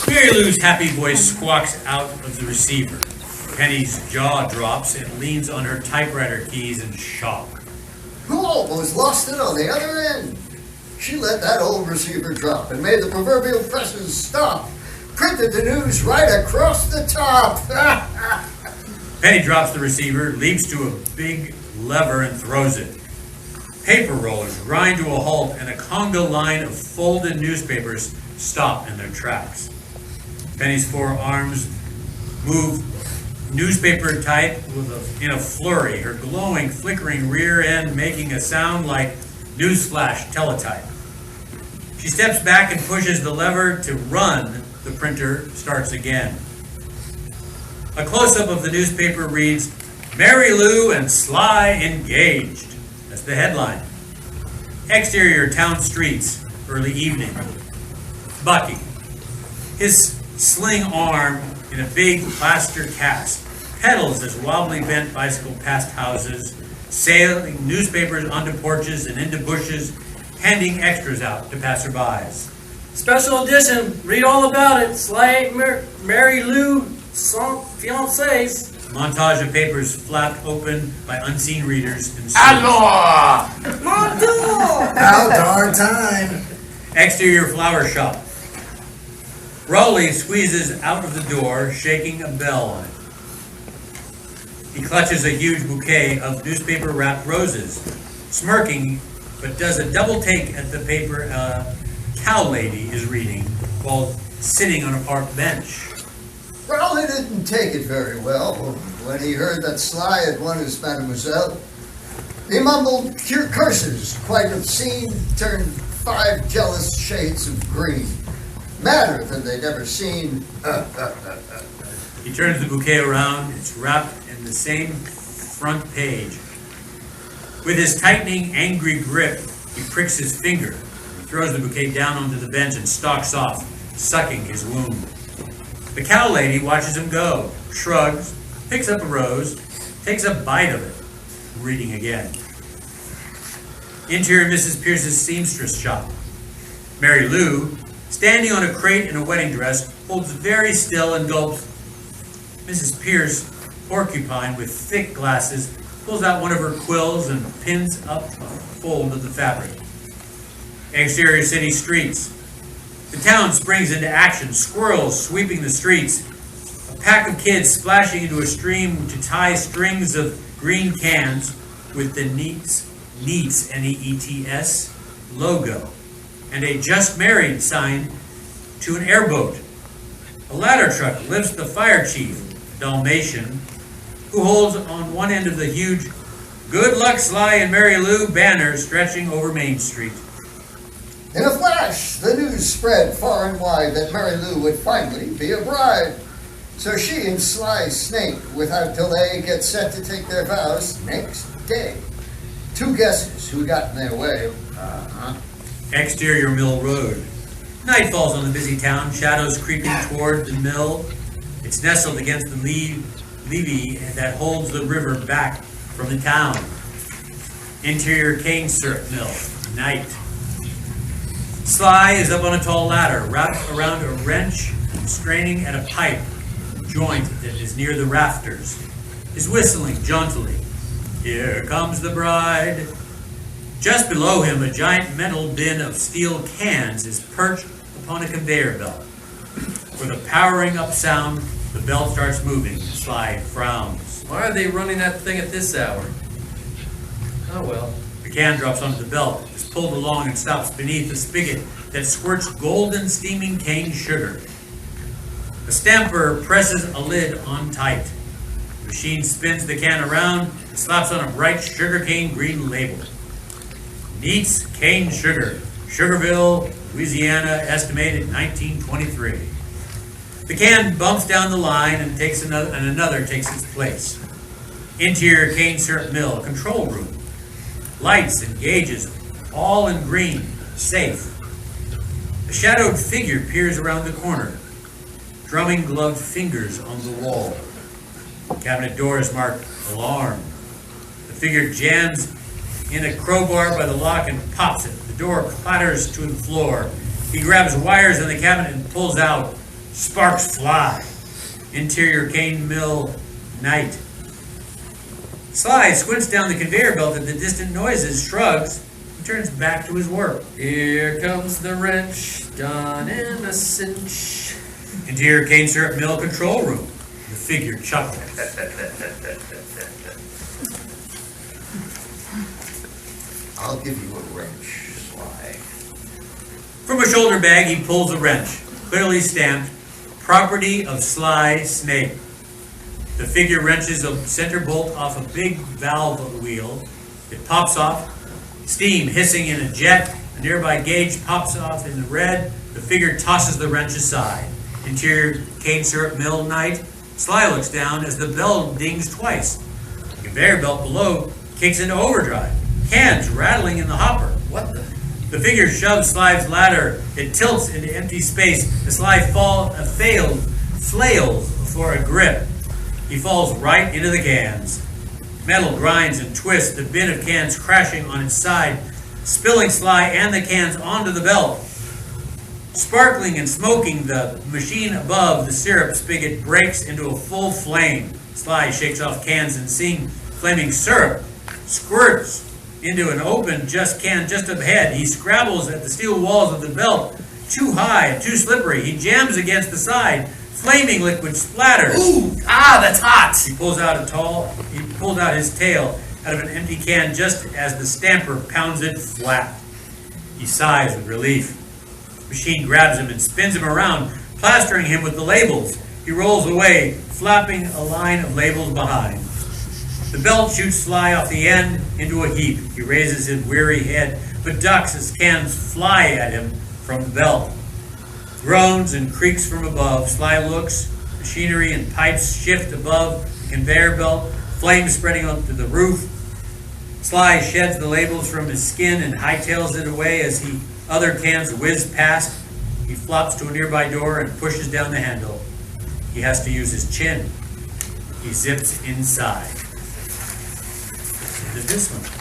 Mary Lou's happy voice squawks out of the receiver. Penny's jaw drops and leans on her typewriter keys in shock. Who almost lost it on the other end? She let that old receiver drop and made the proverbial presses stop. Printed the news right across the top. Penny drops the receiver, leaps to a big lever and throws it. Paper rollers grind to a halt and a conga line of folded newspapers stop in their tracks. Penny's forearms move newspaper type in a flurry, her glowing, flickering rear end making a sound like newsflash teletype. She steps back and pushes the lever to run. The printer starts again. A close-up of the newspaper reads, "Mary Lou and Sly engaged." That's the headline. Exterior town streets, early evening. Bucky, his sling arm in a big plaster cast, pedals his wobbly bent bicycle past houses, sailing newspapers onto porches and into bushes, handing extras out to passerbys. Special edition, read all about it. Sly ain't Mary Lou fiancés. Montage of papers flapped open by unseen readers. Alors! Outdoor time. Exterior flower shop. Rowley squeezes out of the door, shaking a bell on it. He clutches a huge bouquet of newspaper-wrapped roses, smirking, but does a double take at the paper a cow lady is reading while sitting on a park bench. Rowley didn't take it very well when he heard that Sly had won his mademoiselle. He mumbled pure curses, quite obscene, turned 5 jealous shades of green. Madder than they'd ever seen. He turns the bouquet around. It's wrapped in the same front page. With his tightening, angry grip, he pricks his finger. He throws the bouquet down onto the bench and stalks off, sucking his wound. The cow lady watches him go, shrugs, picks up a rose, takes a bite of it, reading again. Interior Mrs. Pierce's seamstress shop. Mary Lou, standing on a crate in a wedding dress, holds very still and gulps. Mrs. Pierce, porcupine with thick glasses, pulls out one of her quills and pins up a fold of the fabric. Exterior city streets. The town springs into action, squirrels sweeping the streets. A pack of kids splashing into a stream to tie strings of green cans with the Neats, N-E-E-T-S, logo, and a Just Married sign to an airboat. A ladder truck lifts the fire chief, Dalmatian, who holds on one end of the huge "Good Luck Sly and Mary Lou" banner stretching over Main Street. In a flash, the news spread far and wide that Mary Lou would finally be a bride. So she and Sly Snake, without delay, get set to take their vows next day. 2 guesses who got in their way. Exterior Mill Road. Night falls on the busy town, shadows creeping toward the mill. It's nestled against the levee that holds the river back from the town. Interior cane syrup mill. Night. Sly is up on a tall ladder, wrapped around a wrench, straining at a pipe joint that is near the rafters. Is whistling jauntily. Here comes the bride. Just below him, a giant metal bin of steel cans is perched upon a conveyor belt. With a powering up sound, the belt starts moving. Sly frowns. Why are they running that thing at this hour? Oh well. The can drops onto the belt, is pulled along and stops beneath a spigot that squirts golden steaming cane sugar. The stamper presses a lid on tight. The machine spins the can around and slaps on a bright sugarcane green label. Neats cane sugar, Sugarville, Louisiana, estimated 1923. The can bumps down the line and another takes its place. Interior cane syrup mill, control room. Lights and gauges, all in green, safe. A shadowed figure peers around the corner, drumming gloved fingers on the wall. Cabinet door is marked alarm. The figure jams in a crowbar by the lock and pops it. The door clatters to the floor. He grabs wires in the cabinet and pulls out Sparks fly. Interior cane mill night. Sly squints down the conveyor belt at the distant noises, shrugs, and turns back to his work. Here comes the wrench, done in a cinch. Interior cane syrup mill control room. The figure chuckles. I'll give you a wrench, Sly. From a shoulder bag, he pulls a wrench, clearly stamped, property of Sly Snake. The figure wrenches a center bolt off a big valve wheel. It pops off, steam hissing in a jet. A nearby gauge pops off in the red. The figure tosses the wrench aside. Interior cane syrup mill night. Sly looks down as the bell dings twice. The conveyor belt below kicks into overdrive. Cans rattling in the hopper. What the? The figure shoves Sly's ladder. It tilts into empty space. The Sly flails for a grip. He falls right into the cans. Metal grinds and twists, the bin of cans crashing on its side, spilling Sly and the cans onto the belt. Sparkling and smoking, the machine above the syrup spigot breaks into a full flame. Sly shakes off cans and seeing flaming syrup squirts into an open can just ahead. He scrabbles at the steel walls of the belt. Too high and too slippery. He jams against the side. Flaming liquid splatters. Ooh, that's hot. He pulled out his tail out of an empty can just as the stamper pounds it flat. He sighs with relief. The machine grabs him and spins him around, plastering him with the labels. He rolls away, flapping a line of labels behind. The belt shoots Sly off the end into a heap. He raises his weary head, but ducks as cans fly at him from the belt. Groans and creaks from above. Sly looks. Machinery and pipes shift above the conveyor belt. Flames spreading up to the roof. Sly sheds the labels from his skin and hightails it away as other cans whiz past. He flops to a nearby door and pushes down the handle. He has to use his chin. He zips inside. Into this one.